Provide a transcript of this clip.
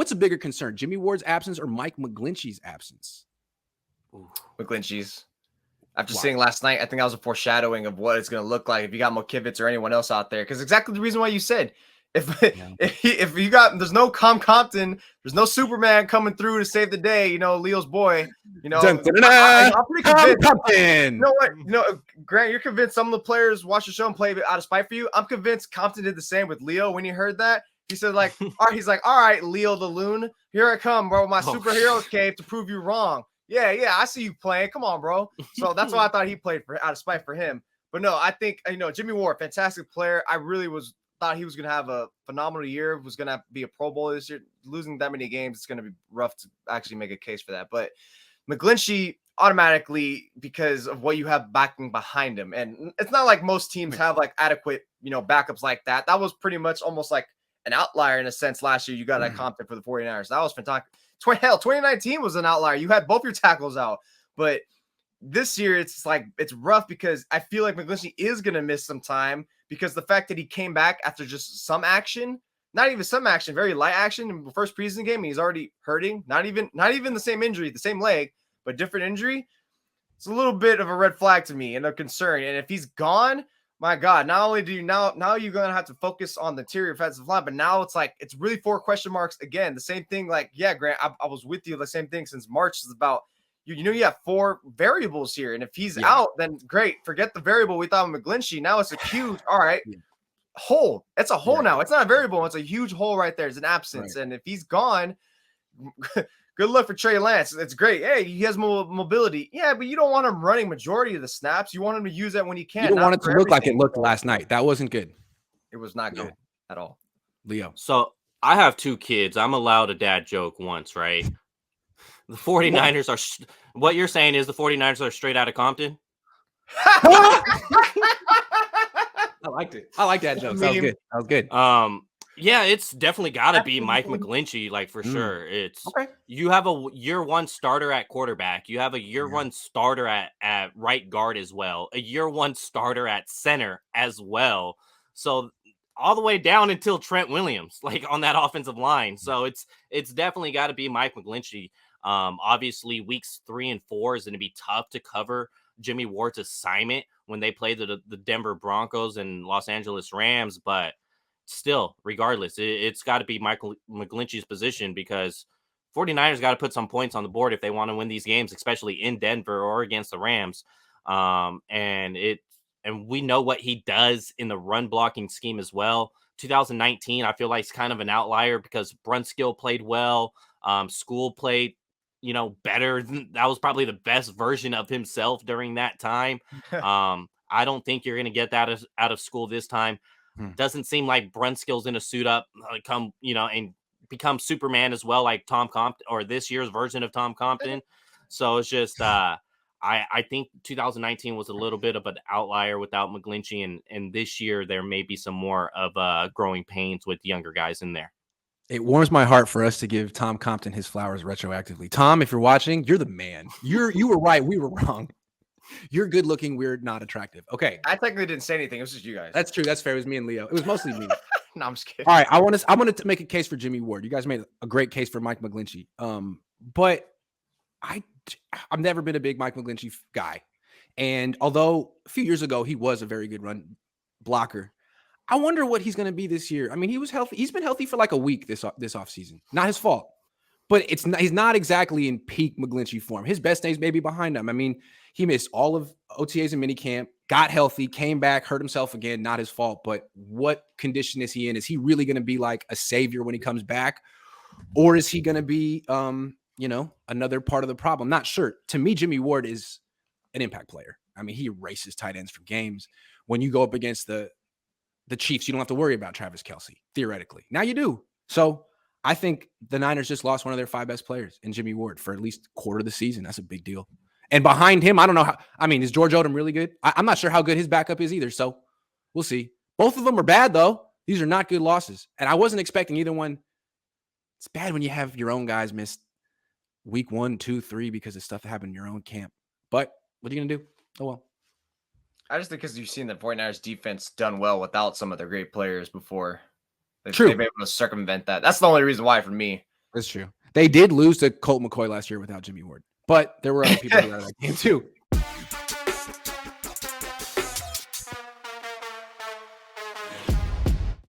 What's a bigger concern, Jimmie Ward's absence or Mike McGlinchey's absence? Ooh. McGlinchey's. After seeing last night, I think that was a foreshadowing of what it's going to look like if you got Mokivitz or anyone else out there. Because exactly the reason why you said, if you got, there's no Compton, there's no Superman coming through to save the day, you know, Leo's boy, you know, I'm pretty convinced. You know what? You know, Grant, you're convinced some of the players watch the show and play out of spite for you. I'm convinced Compton did the same with Leo when he heard that. He said, like, all right, Leo the Loon, here I come, bro, with my superhero cape to prove you wrong. Yeah, I see you playing. Come on, bro. So that's why I thought he played for out of spite for him. But no, I think, you know, Jimmie Ward, fantastic player. I really thought he was going to have a phenomenal year, was going to be a Pro Bowl this year. Losing that many games, it's going to be rough to actually make a case for that. But McGlinchey automatically, because of what you have backing behind him. And it's not like most teams have like adequate, you know, backups like that. That was pretty much almost like an outlier in a sense last year. You got that Compton for the 49ers. That was fantastic. 2019 was an outlier. You had both your tackles out. But this year, it's like it's rough because I feel like McGlinchey is going to miss some time because the fact that he came back after just some action, not even some action, very light action in the first preseason game, and he's already hurting. Not even the same injury, the same leg, but different injury. It's a little bit of a red flag to me and a concern. And if he's gone, my God, not only do you now you're going to have to focus on the interior offensive line, but now it's like, it's really 4 question marks again. The same thing, like, yeah, Grant, I was with you. The same thing since March is about, you know, you have 4 variables here. And if he's out, then great. Forget the variable we thought of McGlinchey. Now it's a huge, all right, hole. It's a hole now. It's not a variable. It's a huge hole right there. It's an absence. And if he's gone, good luck for Trey Lance. It's great. Hey, he has mobility. Yeah, but you don't want him running majority of the snaps. You want him to use that when he can. You don't want it to look like it looked last night. That wasn't good. It was not good at all. Leo. So I have 2 kids. I'm allowed a dad joke once, right? The 49ers are what you're saying is the 49ers are straight out of Compton? I liked it. I like that joke. That was good. Yeah, it's definitely got to be Mike McGlinchey, like for sure. It's you have a year 1 starter at quarterback. You have a year 1 starter at right guard as well. A year 1 starter at center as well. So all the way down until Trent Williams, like on that offensive line. So it's definitely got to be Mike McGlinchey. Obviously, weeks 3 and 4 is going to be tough to cover Jimmie Ward's assignment when they play the Denver Broncos and Los Angeles Rams, but still, regardless, it's got to be Michael McGlinchey's position because 49ers got to put some points on the board if they want to win these games, especially in Denver or against the Rams. And we know what he does in the run blocking scheme as well. 2019, I feel like it's kind of an outlier because Brunskill played well. School played, you know, better. That was probably the best version of himself during that time. I don't think you're going to get that out of School this time. Doesn't seem like Brunskill's in a suit up, come, you know, and become Superman as well, like Tom Compton or this year's version of Tom Compton. So it's just, I think 2019 was a little bit of an outlier without McGlinchey, and this year there may be some more of growing pains with younger guys in there. It warms my heart for us to give Tom Compton his flowers retroactively. Tom, if you're watching, you're the man. You were right. We were wrong. You're good looking. We're not attractive. Okay. I technically didn't say anything. It was just you guys. That's true. That's fair. It was me and Leo. It was mostly me. No, I'm just kidding. All right. I want to make a case for Jimmie Ward. You guys made a great case for Mike McGlinchey. But I've never been a big Mike McGlinchey guy. And although a few years ago he was a very good run blocker, I wonder what he's going to be this year. I mean, he was healthy. He's been healthy for like a week this offseason. Not his fault. But he's not exactly in peak McGlinchey form. His best days may be behind him. I mean, he missed all of OTAs and minicamp, got healthy, came back, hurt himself again. Not his fault. But what condition is he in? Is he really going to be like a savior when he comes back? Or is he going to be, another part of the problem? Not sure. To me, Jimmie Ward is an impact player. I mean, he erases tight ends from games. When you go up against the Chiefs, you don't have to worry about Travis Kelce, theoretically. Now you do. So I think the Niners just lost one of their 5 best players in Jimmie Ward for at least a quarter of the season. That's a big deal. And behind him, I don't know how. I mean, is George Odom really good? I'm not sure how good his backup is either. So we'll see. Both of them are bad, though. These are not good losses. And I wasn't expecting either one. It's bad when you have your own guys miss week 1, 2, 3 because of stuff that happened in your own camp. But what are you going to do? Oh, well. I just think because you've seen the 49ers defense done well without some of their great players before. True. They've been able to circumvent that. That's the only reason why for me. That's true. They did lose to Colt McCoy last year without Jimmie Ward, but there were other people who were out of that game too.